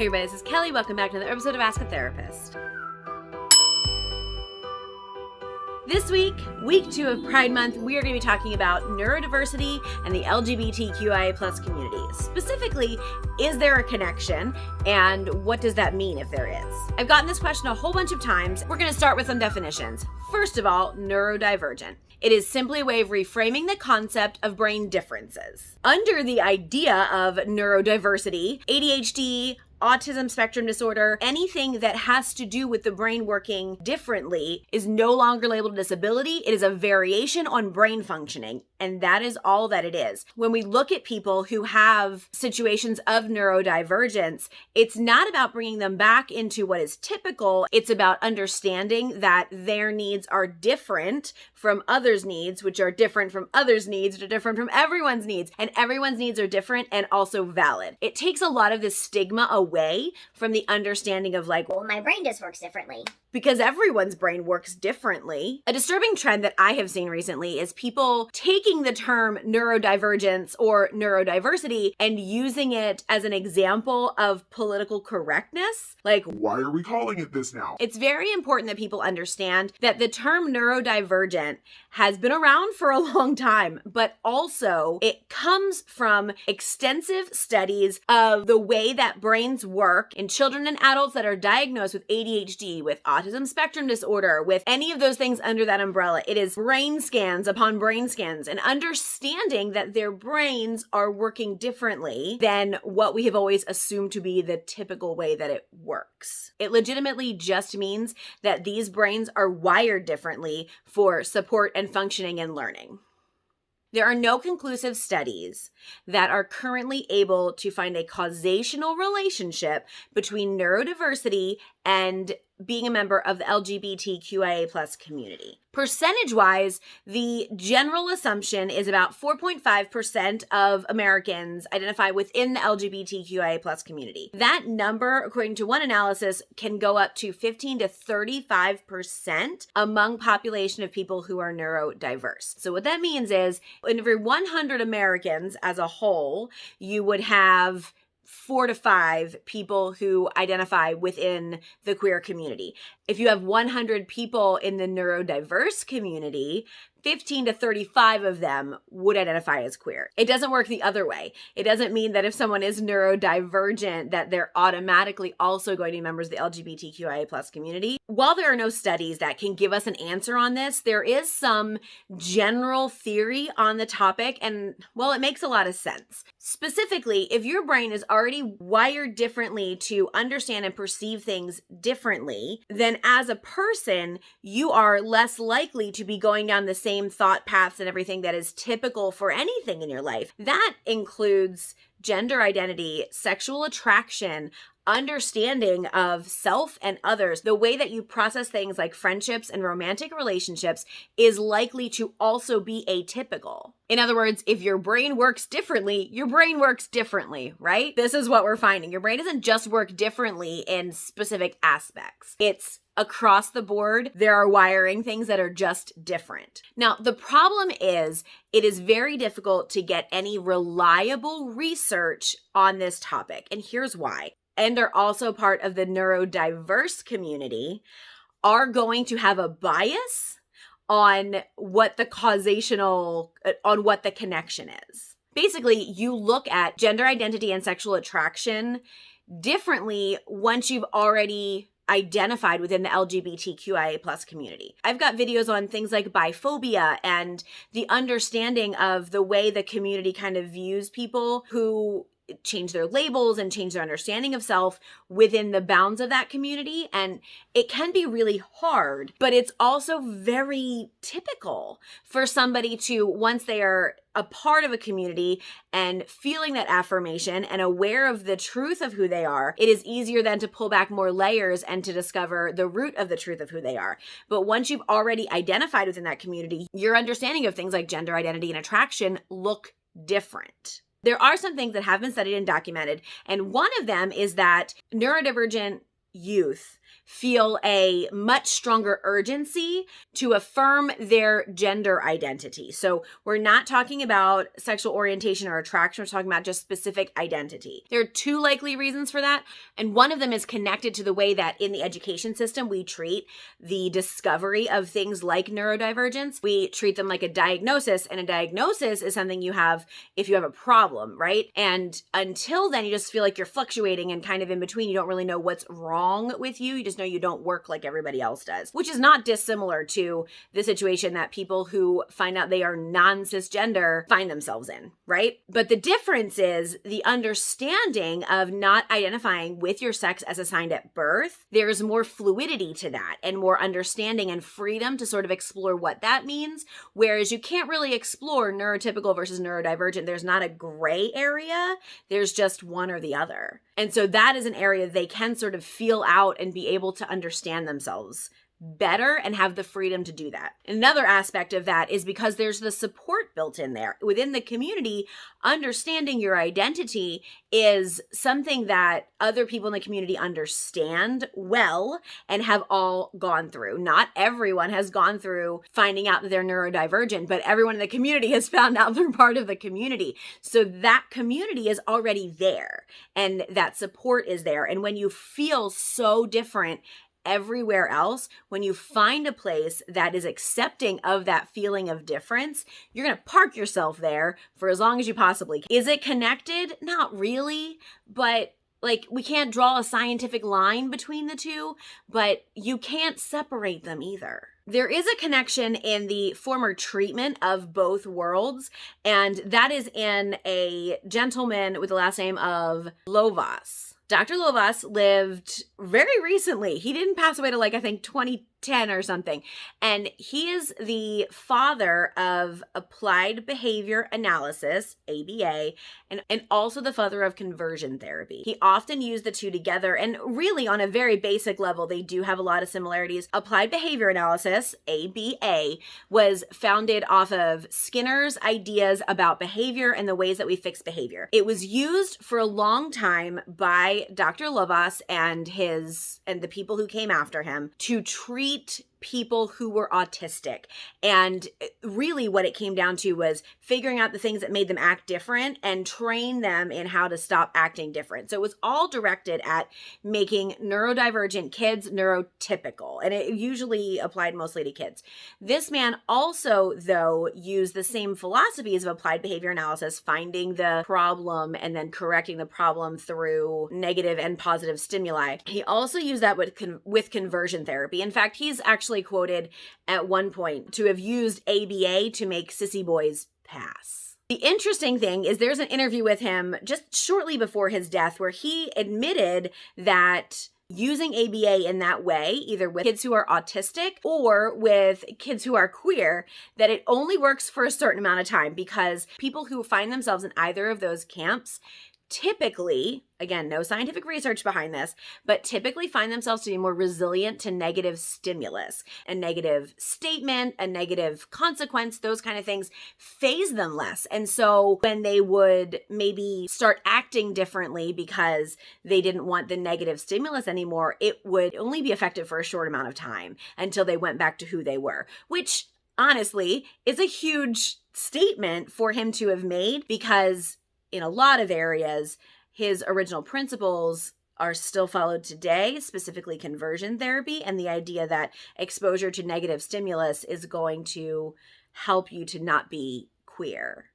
Hey everybody, this is Kelly. Welcome back to another episode of Ask a Therapist. This week, week 2 of Pride Month, we are going to be talking about neurodiversity and the LGBTQIA+ community. Specifically, is there a connection, and what does that mean if there is? I've gotten this question a whole bunch of times. We're going to start with some definitions. First of all, neurodivergent. It is simply a way of reframing the concept of brain differences. Under the idea of neurodiversity, ADHD, autism spectrum disorder, anything that has to do with the brain working differently is no longer labeled a disability. It is a variation on brain functioning, and that is all that it is. When we look at people who have situations of neurodivergence, it's not about bringing them back into what is typical. It's about understanding that their needs are different from others' needs, which are different from others' needs, which are different from everyone's needs, and everyone's needs are different and also valid. It takes a lot of this stigma away from the understanding of like, well, my brain just works differently. Because everyone's brain works differently. A disturbing trend that I have seen recently is people taking the term neurodivergence or neurodiversity and using it as an example of political correctness. Like, why are we calling it this now? It's very important that people understand that the term neurodivergent has been around for a long time, but also it comes from extensive studies of the way that brains work in children and adults that are diagnosed with ADHD, with autism spectrum disorder, with any of those things under that umbrella. It is brain scans upon brain scans and understanding that their brains are working differently than what we have always assumed to be the typical way that it works. It legitimately just means that these brains are wired differently for support and functioning and learning. There are no conclusive studies that are currently able to find a causational relationship between neurodiversity and being a member of the LGBTQIA+ community. Percentage-wise, the general assumption is about 4.5% of Americans identify within the LGBTQIA+ community. That number, according to one analysis, can go up to 15 to 35% among population of people who are neurodiverse. So what that means is, in every 100 Americans as a whole, you would have 4 to 5 people who identify within the queer community. If you have 100 people in the neurodiverse community, 15 to 35 of them would identify as queer. It doesn't work the other way. It doesn't mean that if someone is neurodivergent that they're automatically also going to be members of the LGBTQIA+ community. While there are no studies that can give us an answer on this, there is some general theory on the topic, and well, it makes a lot of sense. Specifically, if your brain is already wired differently to understand and perceive things differently, then as a person, you are less likely to be going down the same thought paths and everything that is typical for anything in your life. That includes gender identity, sexual attraction, understanding of self and others. The way that you process things like friendships and romantic relationships is likely to also be atypical. In other words, if your brain works differently, your brain works differently, right? This is what we're finding. Your brain doesn't just work differently in specific aspects. It's across the board. There are wiring things that are just different. Now, the problem is it is very difficult to get any reliable research on this topic. And here's why. And are also part of the neurodiverse community are going to have a bias on what the on what the connection is. Basically, you look at gender identity and sexual attraction differently once you've already identified within the LGBTQIA+ community. I've got videos on things like biphobia and the understanding of the way the community kind of views people who change their labels and change their understanding of self within the bounds of that community. And it can be really hard, but it's also very typical for somebody to, once they are a part of a community and feeling that affirmation and aware of the truth of who they are, it is easier then to pull back more layers and to discover the root of the truth of who they are. But once you've already identified within that community, your understanding of things like gender identity and attraction look different. There are some things that have been studied and documented, and one of them is that neurodivergent youth feel a much stronger urgency to affirm their gender identity. So we're not talking about sexual orientation or attraction. We're talking about just specific identity. There are two likely reasons for that. And one of them is connected to the way that in the education system, we treat the discovery of things like neurodivergence. We treat them like a diagnosis, and a diagnosis is something you have if you have a problem, right? And until then, you just feel like you're fluctuating and kind of in between. You don't really know what's wrong with you. You just know you don't work like everybody else does, which is not dissimilar to the situation that people who find out they are non-cisgender find themselves in, right? But the difference is the understanding of not identifying with your sex as assigned at birth. There's more fluidity to that and more understanding and freedom to sort of explore what that means, whereas you can't really explore neurotypical versus neurodivergent. There's not a gray area. There's just one or the other. And so that is an area they can sort of feel out and be able to understand themselves better and have the freedom to do that. Another aspect of that is because there's the support built in there. Within the community, understanding your identity is something that other people in the community understand well and have all gone through. Not everyone has gone through finding out that they're neurodivergent, but everyone in the community has found out they're part of the community. So that community is already there and that support is there. And when you feel so different everywhere else, when you find a place that is accepting of that feeling of difference, you're going to park yourself there for as long as you possibly can. Is it connected? Not really, but we can't draw a scientific line between the two, but you can't separate them either. There is a connection in the former treatment of both worlds, and that is in a gentleman with the last name of Lovaas. Dr. Lovaas lived very recently. He didn't pass away till I think 2010 or something. And he is the father of applied behavior analysis, ABA, and also the father of conversion therapy. He often used the two together, and really on a very basic level, they do have a lot of similarities. Applied behavior analysis, ABA, was founded off of Skinner's ideas about behavior and the ways that we fix behavior. It was used for a long time by Dr. Lovaas and the people who came after him to treat people who were autistic. And really what it came down to was figuring out the things that made them act different and train them in how to stop acting different. So it was all directed at making neurodivergent kids neurotypical, and it usually applied mostly to kids. This man also, though, used the same philosophies of applied behavior analysis, finding the problem and then correcting the problem through negative and positive stimuli. He also used that with conversion therapy. In fact, he's actually quoted at one point to have used ABA to make sissy boys pass. The interesting thing is there's an interview with him just shortly before his death where he admitted that using ABA in that way, either with kids who are autistic or with kids who are queer, that it only works for a certain amount of time because people who find themselves in either of those camps typically, again, no scientific research behind this, but typically find themselves to be more resilient to negative stimulus. A negative statement, a negative consequence, those kind of things faze them less. And so when they would maybe start acting differently because they didn't want the negative stimulus anymore, it would only be effective for a short amount of time until they went back to who they were, which honestly is a huge statement for him to have made because in a lot of areas, his original principles are still followed today, specifically conversion therapy and the idea that exposure to negative stimulus is going to help you to not be queer,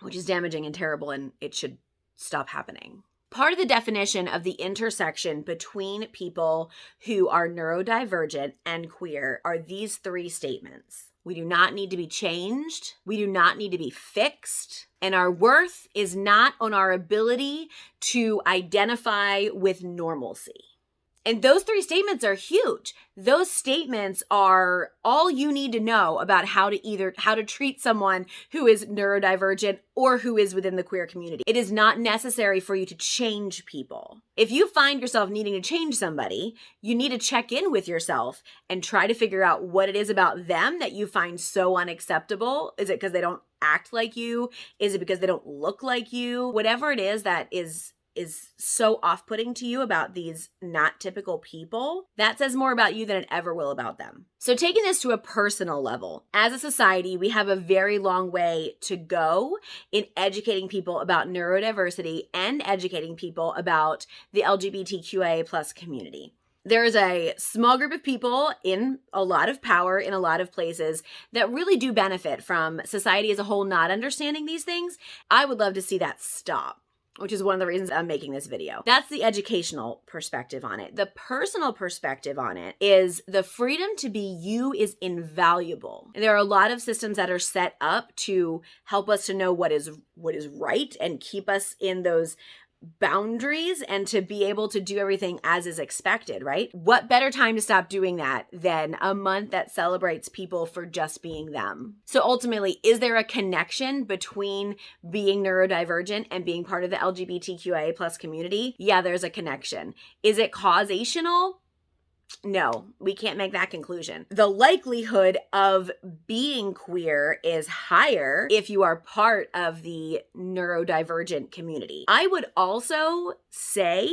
which is damaging and terrible, and it should stop happening. Part of the definition of the intersection between people who are neurodivergent and queer are these three statements. We do not need to be changed. We do not need to be fixed. And our worth is not on our ability to identify with normalcy. And those three statements are huge. Those statements are all you need to know about how to treat someone who is neurodivergent or who is within the queer community. It is not necessary for you to change people. If you find yourself needing to change somebody, you need to check in with yourself and try to figure out what it is about them that you find so unacceptable. Is it because they don't act like you? Is it because they don't look like you? Whatever it is that is is so off-putting to you about these not typical people, that says more about you than it ever will about them. So taking this to a personal level, as a society, we have a very long way to go in educating people about neurodiversity and educating people about the LGBTQIA plus community. There is a small group of people in a lot of power in a lot of places that really do benefit from society as a whole not understanding these things. I would love to see that stop, which is one of the reasons I'm making this video. That's the educational perspective on it. The personal perspective on it is the freedom to be you is invaluable. There are a lot of systems that are set up to help us to know what is right and keep us in those boundaries and to be able to do everything as is expected, right? What better time to stop doing that than a month that celebrates people for just being them? So ultimately, is there a connection between being neurodivergent and being part of the LGBTQIA plus community? Yeah, there's a connection. Is it causational? No, we can't make that conclusion. The likelihood of being queer is higher if you are part of the neurodivergent community. I would also say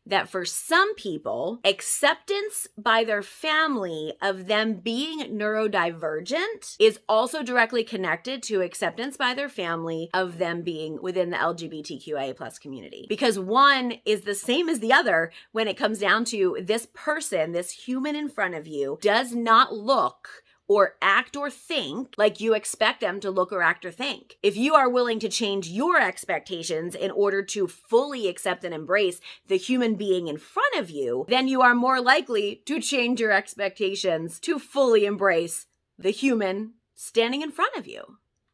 that for some people, acceptance by their family of them being neurodivergent is also directly connected to acceptance by their family of them being within the LGBTQIA plus community. Because one is the same as the other when it comes down to this person, this human in front of you, does not look or act or think like you expect them to look or act or think. If you are willing to change your expectations in order to fully accept and embrace the human being in front of you, then you are more likely to change your expectations to fully embrace the human standing in front of you.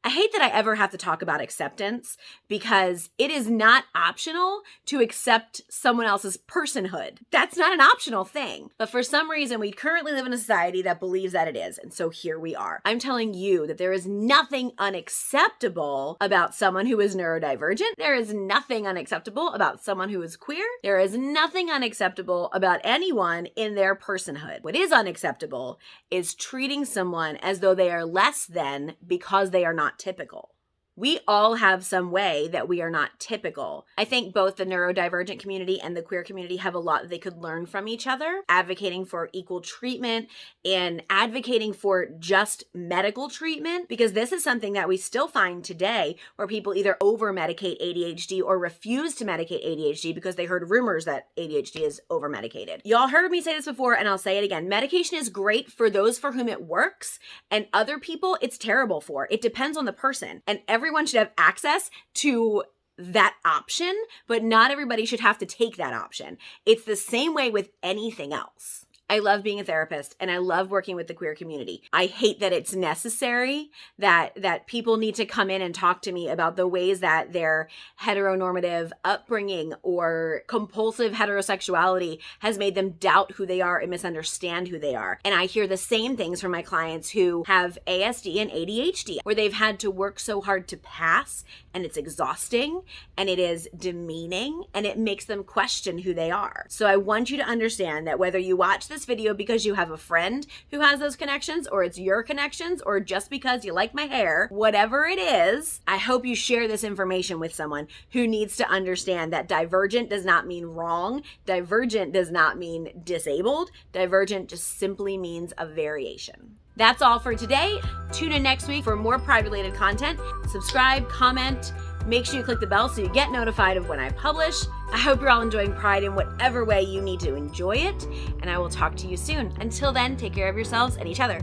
I hate that I ever have to talk about acceptance because it is not optional to accept someone else's personhood. That's not an optional thing. But for some reason, we currently live in a society that believes that it is. And so here we are. I'm telling you that there is nothing unacceptable about someone who is neurodivergent. There is nothing unacceptable about someone who is queer. There is nothing unacceptable about anyone in their personhood. What is unacceptable is treating someone as though they are less than because they are not typical. We all have some way that we are not typical. I think both the neurodivergent community and the queer community have a lot that they could learn from each other, advocating for equal treatment and advocating for just medical treatment, because this is something that we still find today where people either over-medicate ADHD or refuse to medicate ADHD because they heard rumors that ADHD is over-medicated. Y'all heard me say this before and I'll say it again. Medication is great for those for whom it works and other people it's terrible for. It depends on the person, and everyone should have access to that option, but not everybody should have to take that option. It's the same way with anything else. I love being a therapist and I love working with the queer community. I hate that it's necessary that people need to come in and talk to me about the ways that their heteronormative upbringing or compulsive heterosexuality has made them doubt who they are and misunderstand who they are. And I hear the same things from my clients who have ASD and ADHD, where they've had to work so hard to pass, and it's exhausting and it is demeaning and it makes them question who they are. So I want you to understand that whether you watch this video because you have a friend who has those connections, or it's your connections, or just because you like my hair, whatever it is, I hope you share this information with someone who needs to understand that divergent does not mean wrong. Divergent does not mean disabled. Divergent just simply means a variation. That's all for today. Tune in next week for more Pride-related content. Subscribe, comment, make sure you click the bell so you get notified of when I publish. I hope you're all enjoying Pride in whatever way you need to enjoy it, and I will talk to you soon. Until then, take care of yourselves and each other.